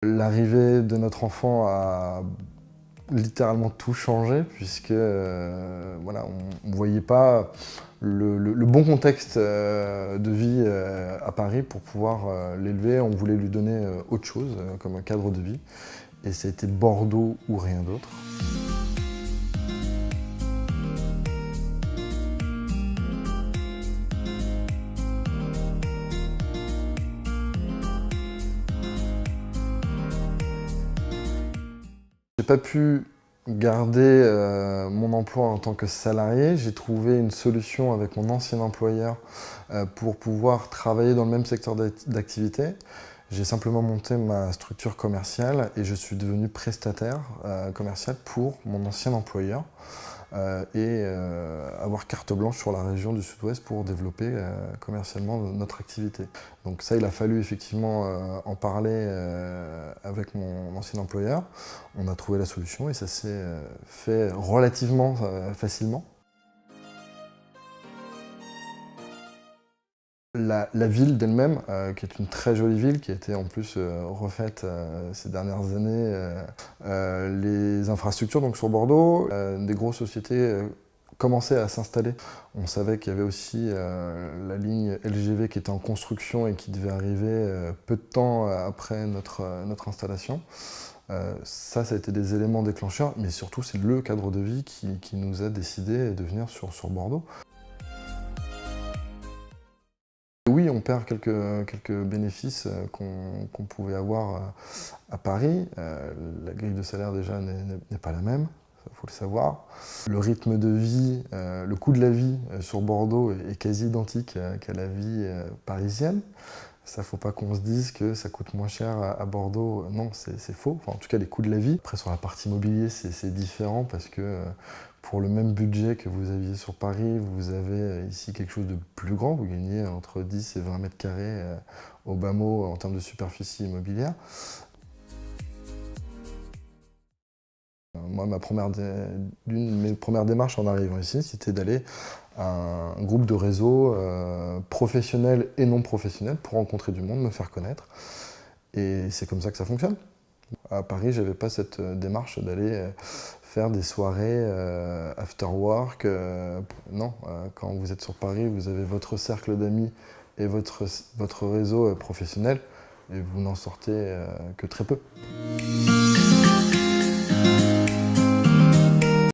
L'arrivée de notre enfant a littéralement tout changé puisque voilà, on ne voyait pas le bon contexte de vie à Paris pour pouvoir l'élever. On voulait lui donner autre chose comme un cadre de vie et ça a été Bordeaux ou rien d'autre. J'ai pas pu garder mon emploi en tant que salarié. J'ai trouvé une solution avec mon ancien employeur pour pouvoir travailler dans le même secteur d'activité. J'ai simplement monté ma structure commerciale et je suis devenu prestataire commercial pour mon ancien employeur et avoir carte blanche sur la région du Sud-Ouest pour développer commercialement notre activité. Donc ça, il a fallu effectivement en parler avec mon ancien employeur. On a trouvé la solution et ça s'est fait relativement facilement. La ville d'elle-même, qui est une très jolie ville, qui a été en plus refaite ces dernières années, les infrastructures donc sur Bordeaux, des grosses sociétés commençaient à s'installer. On savait qu'il y avait aussi la ligne LGV qui était en construction et qui devait arriver peu de temps après notre installation. Ça a été des éléments déclencheurs, mais surtout c'est le cadre de vie qui nous a décidé de venir sur Bordeaux. Oui, on perd quelques bénéfices qu'on pouvait avoir à Paris. La grille de salaire déjà n'est pas la même, il faut le savoir. Le rythme de vie, le coût de la vie sur Bordeaux est quasi identique qu'à la vie parisienne. Ça, faut pas qu'on se dise que ça coûte moins cher à Bordeaux. Non, c'est faux. Enfin, en tout cas, les coûts de la vie. Après, sur la partie immobilier, c'est différent parce que pour le même budget que vous aviez sur Paris, vous avez ici quelque chose de plus grand. Vous gagnez entre 10 et 20 mètres carrés au bas mot en termes de superficie immobilière. Moi, l'une de mes premières démarches en arrivant ici, c'était d'aller à un groupe de réseau professionnel et non professionnel pour rencontrer du monde, me faire connaître. Et c'est comme ça que ça fonctionne. À Paris, j'avais pas cette démarche d'aller faire des soirées after work. Non, quand vous êtes sur Paris, vous avez votre cercle d'amis et votre réseau professionnel et vous n'en sortez que très peu.